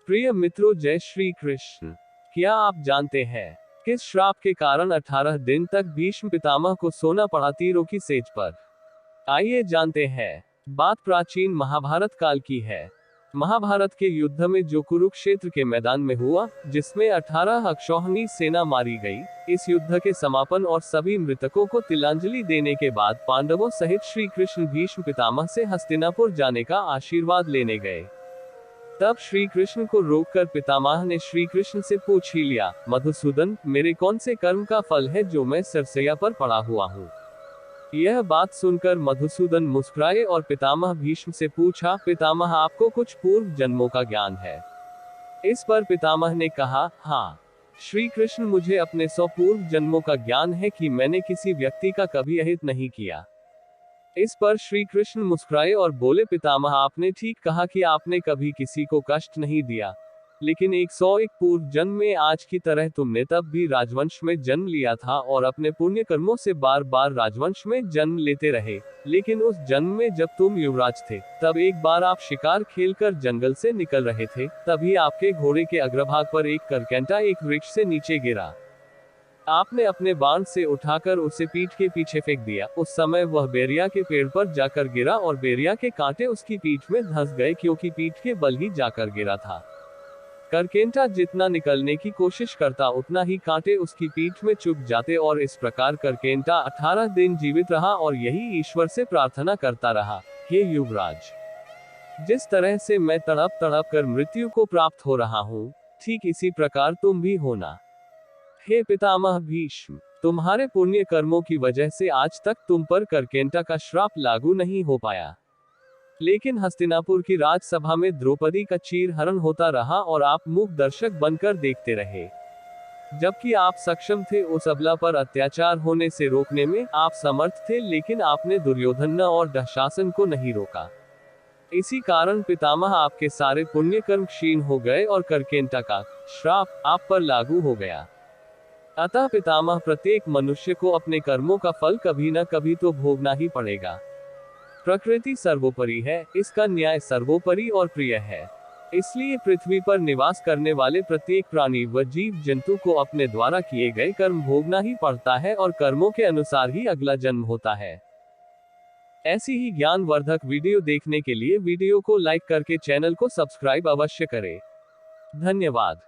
प्रिय मित्रों, जय श्री कृष्ण। क्या आप जानते हैं किस श्राप के कारण 18 दिन तक भीष्म पितामह को सोना पड़ा तीरों की सेज पर? आइए जानते हैं। बात प्राचीन महाभारत काल की है। महाभारत के युद्ध में जो कुरुक्षेत्र के मैदान में हुआ, जिसमें 18 अक्षौहिणी सेना मारी गई, इस युद्ध के समापन और सभी मृतकों को तिलांजलि देने के बाद पांडवों सहित श्री कृष्ण भीष्म पितामह से हस्तिनापुर जाने का आशीर्वाद लेने गए। तब श्री कृष्ण को रोककर पितामह ने श्री कृष्ण से पूछ ही लिया, मधुसूदन, मेरे कौन से कर्म का फल है जो मैं सरसैया पर पड़ा हुआ हूँ? यह बात सुनकर मधुसूदन मुस्कुराए और पितामह भीष्म से पूछा, पितामह, आपको कुछ पूर्व जन्मों का ज्ञान है? इस पर पितामह ने कहा, हाँ श्री कृष्ण, मुझे अपने 100 पूर्व जन्मों का ज्ञान है कि मैंने किसी व्यक्ति का कभी अहित नहीं किया। इस पर श्री कृष्ण मुस्कुराए और बोले, पितामह, आपने ठीक कहा कि आपने कभी किसी को कष्ट नहीं दिया, लेकिन 101 पूर्व जन्म में आज की तरह तुमने तब भी राजवंश में जन्म लिया था और अपने पुण्य कर्मों से बार बार राजवंश में जन्म लेते रहे। लेकिन उस जन्म में जब तुम युवराज थे, तब एक बार आप शिकार खेलकर जंगल से निकल रहे थे, तभी आपके घोड़े के अग्रभाग पर एक करकेंटा एक वृक्ष से नीचे गिरा। आपने अपने बाण से उठाकर उसे पीठ के पीछे फेंक दिया। उस समय वह बेरिया के पेड़ पर जाकर गिरा और बेरिया के कांटे उसकी पीठ में धंस गए, क्योंकि पीठ के बल ही जाकर गिरा था। करकेंटा जितना निकलने की कोशिश करता, उतना ही कांटे उसकी पीठ में चुभ जाते और इस प्रकार करकेंटा 18 दिन जीवित रहा और यही ईश्वर से प्रार्थना करता रहा, हे युवराज, जिस तरह से मैं तड़प तड़प कर मृत्यु को प्राप्त हो रहा हूँ, ठीक इसी प्रकार तुम भी होना। हे पितामह भीष्म, तुम्हारे पुण्य कर्मों की वजह से आज तक तुम पर करकेंटा का श्राप लागू नहीं हो पाया। लेकिन हस्तिनापुर की राजसभा में द्रौपदी का चीरहरण होता रहा और आप मूक दर्शक बनकर देखते रहे, जबकि आप सक्षम थे उस अबला पर अत्याचार होने से रोकने में, आप समर्थ थे, लेकिन आपने दुर्योधन और दुशासन को नहीं रोका। इसी कारण पितामह, आपके सारे पुण्य कर्म क्षीण हो गए और करकेंटा का श्राप आप पर लागू हो गया। अतः पितामह, प्रत्येक मनुष्य को अपने कर्मों का फल कभी न कभी तो भोगना ही पड़ेगा। प्रकृति सर्वोपरि है, इसका न्याय सर्वोपरि और प्रिय है। इसलिए पृथ्वी पर निवास करने वाले प्रत्येक प्राणी व जीव जंतु को अपने द्वारा किए गए कर्म भोगना ही पड़ता है और कर्मों के अनुसार ही अगला जन्म होता है। ऐसी ही ज्ञानवर्धक वीडियो देखने के लिए वीडियो को लाइक करके चैनल को सब्सक्राइब अवश्य करें। धन्यवाद।